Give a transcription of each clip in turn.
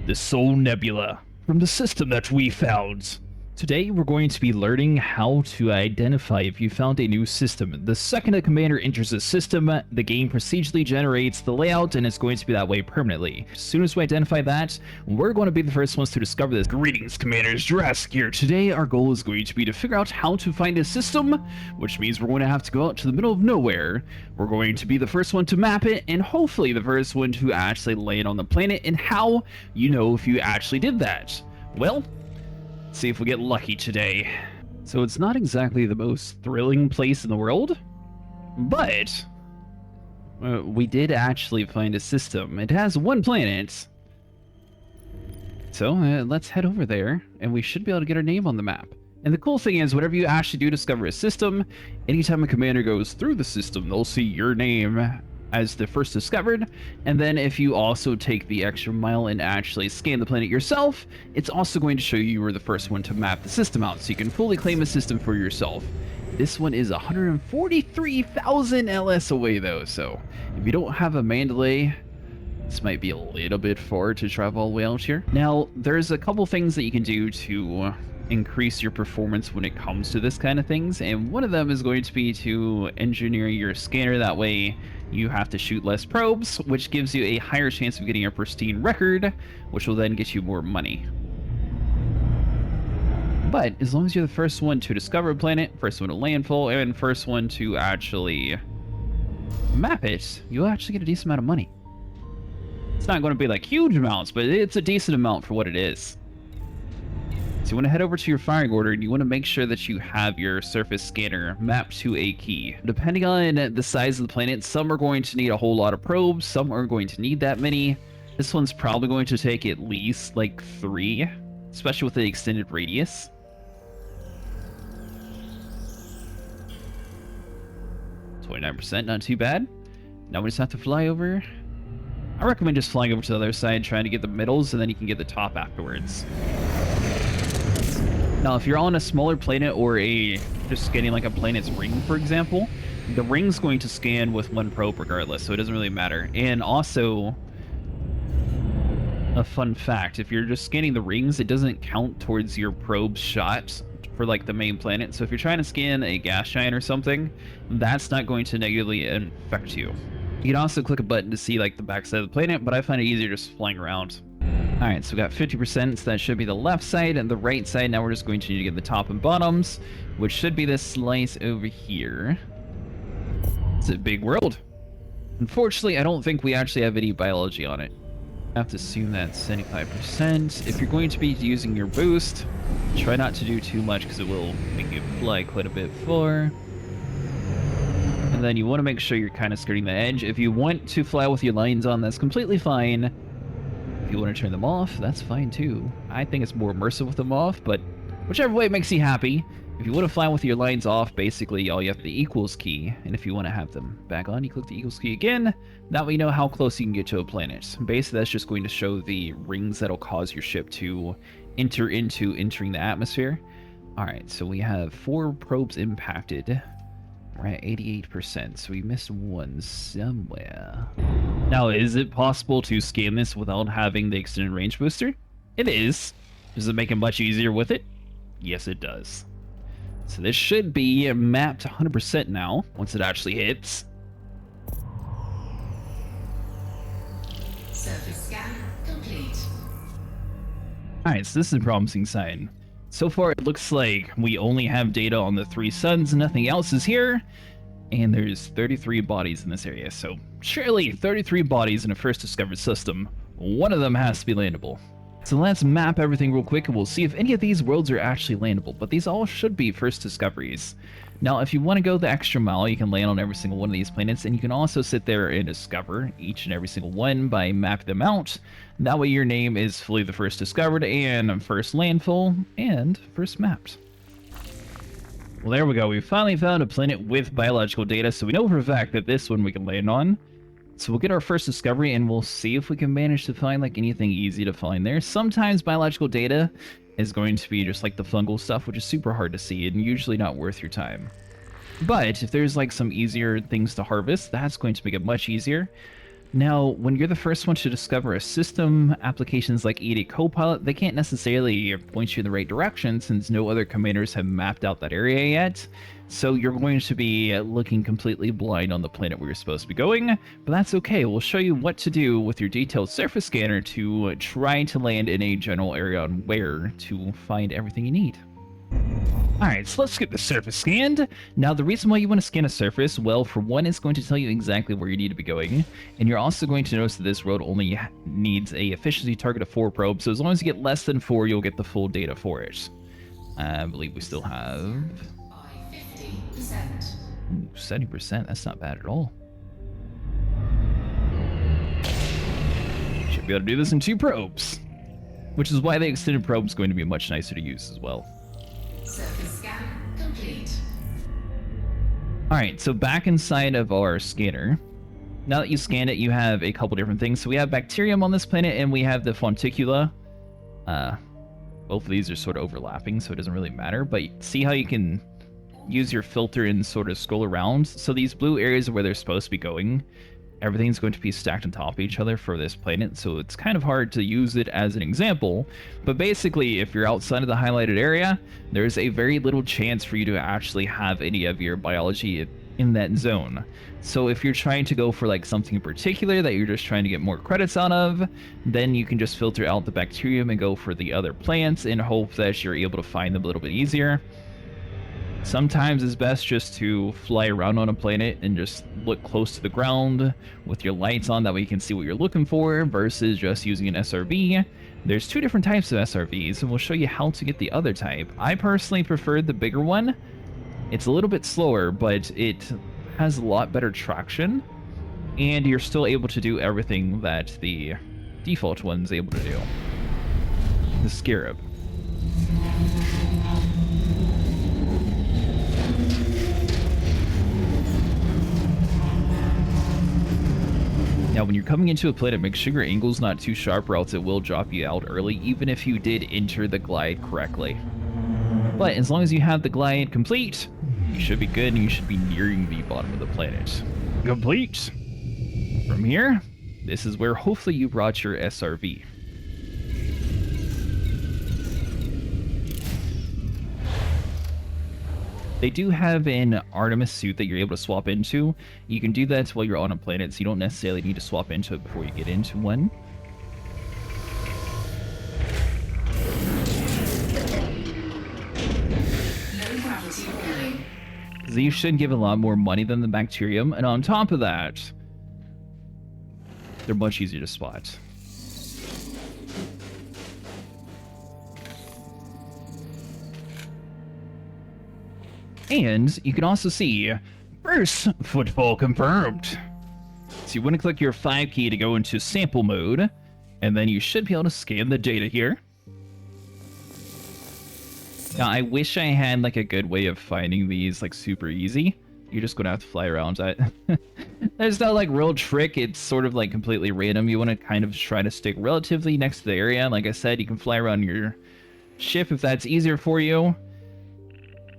the Soul Nebula, from the system that we found. Today we're going to be learning how to identify if you found a new system. The second a commander enters a system, the game procedurally generates the layout and it's going to be that way permanently. As soon as we identify that, we're going to be the first ones to discover this. Greetings, Commanders, Jurassic here. Today our goal is going to be to figure out how to find a system, which means we're going to have to go out to the middle of nowhere. We're going to be the first one to map it and hopefully the first one to actually land on the planet. And how you know if you actually did that? Well, see if we get lucky today. So it's not exactly the most thrilling place in the world, but we did actually find a system. It has one planet. So let's head over there and we should be able to get our name on the map. And the cool thing is, whenever you actually do discover a system, anytime a commander goes through the system, they'll see your name as the first discovered. And then if you also take the extra mile and actually scan the planet yourself, it's also going to show you were the first one to map the system out, so you can fully claim a system for yourself. This one is 143,000 LS away though, so if you don't have a Mandalay, this might be a little bit far to travel all the way out here. Now, there's a couple things that you can do to increase your performance when it comes to this kind of things, and one of them is going to be to engineer your scanner. That way you have to shoot less probes, which gives you a higher chance of getting a pristine record, which will then get you more money. But as long as you're the first one to discover a planet, first one to landfall, and first one to actually map it, you'll actually get a decent amount of money. It's not going to be like huge amounts, but it's a decent amount for what it is. So you want to head over to your firing order and you want to make sure that you have your surface scanner mapped to a key. Depending on the size of the planet, some are going to need a whole lot of probes, some are going to need that many. This one's probably going to take at least like 3, especially with the extended radius. %, not too bad. Now we just have to fly over. I recommend just flying over to the other side, trying to get the middles, and then you can get the top afterwards. Now, if you're on a smaller planet or just scanning like a planet's ring, for example, the ring's going to scan with one probe regardless, so it doesn't really matter. And also, a fun fact, if you're just scanning the rings, it doesn't count towards your probe shot for like the main planet. So if you're trying to scan a gas giant or something, that's not going to negatively affect you. You can also click a button to see like the backside of the planet, but I find it easier just flying around. Alright, so we got 50%, so that should be the left side, and the right side, now we're just going to need to get the top and bottoms, which should be this slice over here. It's a big world. Unfortunately, I don't think we actually have any biology on it. I have to assume that's 75%. If you're going to be using your boost, try not to do too much because it will make you fly quite a bit far. And then you want to make sure you're kind of skirting the edge. If you want to fly with your lines on, that's completely fine. If you want to turn them off, that's fine too. I think it's more immersive with them off, but whichever way makes you happy. If you want to fly with your lines off, basically all you have to the equals key, and if you want to have them back on, you click the equals key again. That way you know how close you can get to a planet. Basically, that's just going to show the rings that'll cause your ship to enter into entering the atmosphere. Alright, so we have 4 probes impacted. We're at 88%, so we missed one somewhere. Now, is it possible to scan this without having the extended range booster? It is. Does it make it much easier with it? Yes, it does. So this should be mapped 100% now, once it actually hits. Surface scan complete. Alright, so this is a promising sign. So far, it looks like we only have data on the 3 suns, nothing else is here, and there's 33 bodies in this area, so surely 33 bodies in a first discovered system. One of them has to be landable. So let's map everything real quick and we'll see if any of these worlds are actually landable, but these all should be first discoveries. Now, if you want to go the extra mile, you can land on every single one of these planets, and you can also sit there and discover each and every single one by mapping them out. That way your name is fully the first discovered, and first landfall, and first mapped. Well, there we go. We finally found a planet with biological data, so we know for a fact that this one we can land on. So we'll get our first discovery, and we'll see if we can manage to find like anything easy to find there. Sometimes biological data is going to be just like the fungal stuff, which is super hard to see and usually not worth your time. But if there's like some easier things to harvest, that's going to make it much easier. Now, when you're the first one to discover a system, applications like ED Copilot, they can't necessarily point you in the right direction since no other commanders have mapped out that area yet. So you're going to be looking completely blind on the planet where you're supposed to be going, but that's okay. We'll show you what to do with your detailed surface scanner to try to land in a general area on where to find everything you need. Alright, so let's get the surface scanned. Now, the reason why you want to scan a surface, well, for one, it's going to tell you exactly where you need to be going, and you're also going to notice that this road only needs a efficiency target of 4 probes, so as long as you get less than 4, you'll get the full data for it. I believe we still have... By 50%. Ooh, 70%, that's not bad at all. Should be able to do this in 2 probes, which is why the extended probe is going to be much nicer to use as well. Surface scan complete. Alright, so back inside of our scanner. Now that you scan it, you have a couple different things. So we have bacterium on this planet, and we have the fonticula. Both of these are sort of overlapping, so it doesn't really matter. But see how you can use your filter and sort of scroll around? So these blue areas are where they're supposed to be going. Everything's going to be stacked on top of each other for this planet, so it's kind of hard to use it as an example. But basically, if you're outside of the highlighted area, there's a very little chance for you to actually have any of your biology in that zone. So if you're trying to go for like something in particular that you're just trying to get more credits out of, then you can just filter out the bacterium and go for the other plants and hope that you're able to find them a little bit easier. Sometimes it's best just to fly around on a planet and just look close to the ground with your lights on, that way you can see what you're looking for, versus just using an SRV. There's 2 different types of SRVs, and we'll show you how to get the other type. I personally prefer the bigger one. It's a little bit slower, but it has a lot better traction, and you're still able to do everything that the default one's able to do. The Scarab. Now, when you're coming into a planet, make sure your angle's not too sharp, or else it will drop you out early, even if you did enter the glide correctly. But as long as you have the glide complete, you should be good, and you should be nearing the bottom of the planet. Complete! From here, this is where hopefully you brought your SRV. They do have an Artemis suit that you're able to swap into. You can do that while you're on a planet, so you don't necessarily need to swap into it before you get into one. Low gravity warning. These should give a lot more money than the bacterium, and on top of that, they're much easier to spot. And you can also see first footfall confirmed. So you want to click your 5 key to go into sample mode, and then you should be able to scan the data here. Now, I wish I had like a good way of finding these like super easy. You're just gonna have to fly around that. There's no like real trick. It's sort of like completely random. You want to kind of try to stick relatively next to the area. Like I said, you can fly around your ship if that's easier for you.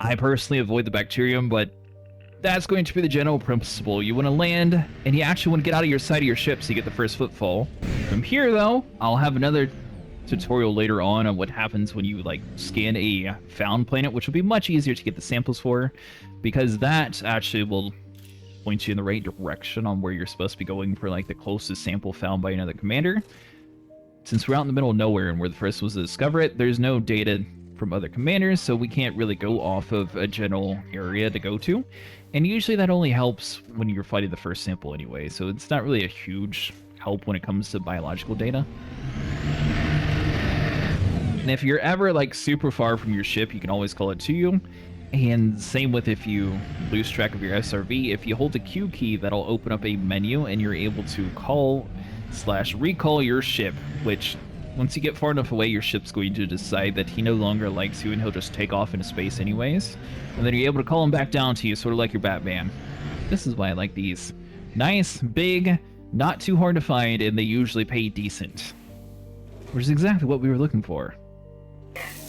I personally avoid the bacterium, but that's going to be the general principle. You want to land, and you actually want to get out of your side of your ship so you get the first footfall. From here, though, I'll have another tutorial later on what happens when you like scan a found planet, which will be much easier to get the samples for, because that actually will point you in the right direction on where you're supposed to be going for like the closest sample found by another commander. Since we're out in the middle of nowhere and we're the first ones to discover it, there's no data from other commanders, so we can't really go off of a general area to go to. And usually that only helps when you're fighting the first sample anyway, so it's not really a huge help when it comes to biological data. And if you're ever like super far from your ship, you can always call it to you. And same with if you lose track of your SRV, if you hold the Q key, that'll open up a menu and you're able to call/recall your ship, which once you get far enough away, your ship's going to decide that he no longer likes you and he'll just take off into space anyways. And then you're able to call him back down to you, sort of like your Batman. This is why I like these. Nice, big, not too hard to find, and they usually pay decent. Which is exactly what we were looking for.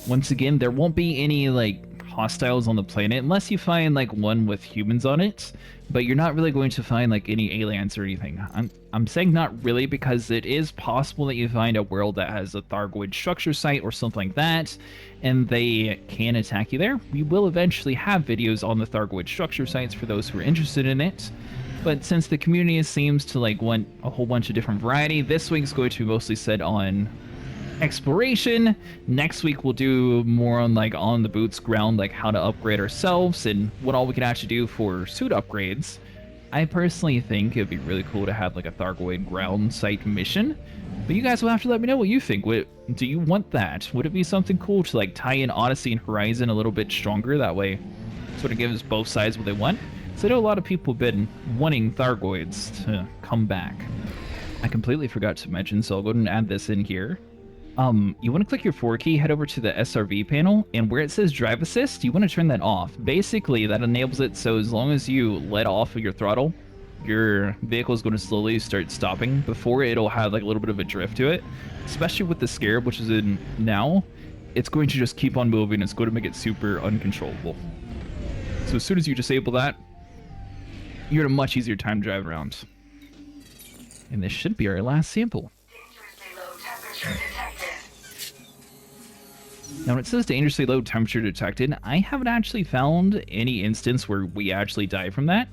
Once again, there won't be any, like, hostiles on the planet, unless you find like one with humans on it, but you're not really going to find like any aliens or anything. I'm saying not really because it is possible that you find a world that has a Thargoid structure site or something like that, and they can attack you there. We will eventually have videos on the Thargoid structure sites for those who are interested in it. But since the community seems to like want a whole bunch of different variety, this week's going to be mostly set on exploration. Next week we'll do more on like on the boots ground, like how to upgrade ourselves and what all we can actually do for suit upgrades. I personally think it'd be really cool to have like a Thargoid ground site mission, but you guys will have to let me know what you think. Do you want that? Would it be something cool to like tie in Odyssey and Horizon a little bit stronger? That way sort of gives both sides what they want. So I know a lot of people have been wanting Thargoids to come back. I completely forgot to mention, so I'll go ahead and add this in here. You want to click your 4 key, head over to the SRV panel, and where it says drive assist, you want to turn that off. Basically, that enables it so as long as you let off of your throttle, your vehicle is going to slowly start stopping before it'll have like a little bit of a drift to it. Especially with the Scarab, which is in now, it's going to just keep on moving. It's going to make it super uncontrollable. So as soon as you disable that, you're at a much easier time to drive around. And this should be our last sample. Now, when it says dangerously low temperature detected, I haven't actually found any instance where we actually die from that.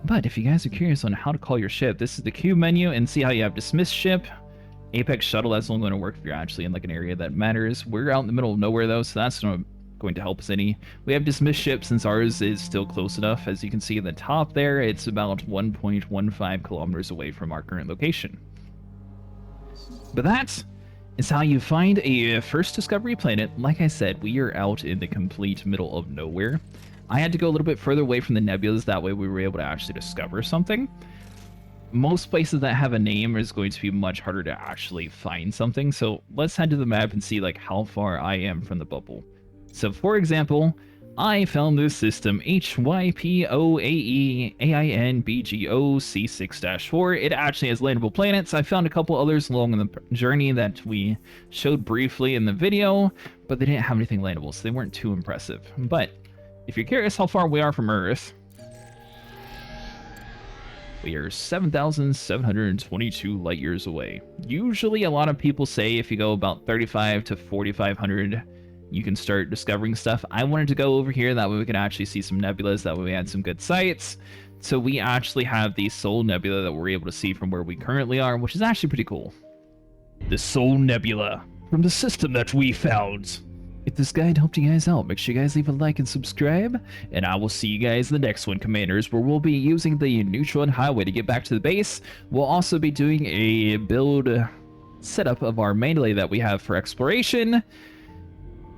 But if you guys are curious on how to call your ship, this is the Q menu, and see how you have dismiss ship, Apex shuttle. That's only going to work if you're actually in like an area that matters. We're out in the middle of nowhere though, so that's not going to help us any. We have dismiss ship since ours is still close enough. As you can see at the top there, it's about 1.15 kilometers away from our current location. But that is how you find a first discovery planet. Like I said, we are out in the complete middle of nowhere. I had to go a little bit further away from the nebulas, that way we were able to actually discover something. Most places that have a name is going to be much harder to actually find something, so let's head to the map and see like how far I am from the bubble. So for example, I found this system HYPOAEAINBGOC6-4. It actually has landable planets. I found a couple others along in the journey that we showed briefly in the video, but they didn't have anything landable, so they weren't too impressive. But if you're curious how far we are from Earth, we are 7,722 light years away. Usually a lot of people say if you go about 35 to 4,500, you can start discovering stuff. I wanted to go over here, that way we can actually see some nebulas, that way we had some good sights. So we actually have the Soul Nebula that we're able to see from where we currently are, which is actually pretty cool. The Soul Nebula, from the system that we found. If this guide helped you guys out, make sure you guys leave a like and subscribe, and I will see you guys in the next one, Commanders, where we'll be using the Neutron Highway to get back to the base. We'll also be doing a build setup of our melee that we have for exploration,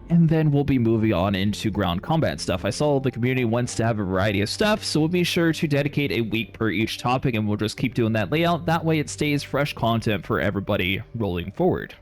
and then we'll be moving on into ground combat stuff. I saw the community wants to have a variety of stuff, so we'll be sure to dedicate a week per each topic, and we'll just keep doing that layout. That way it stays fresh content for everybody rolling forward.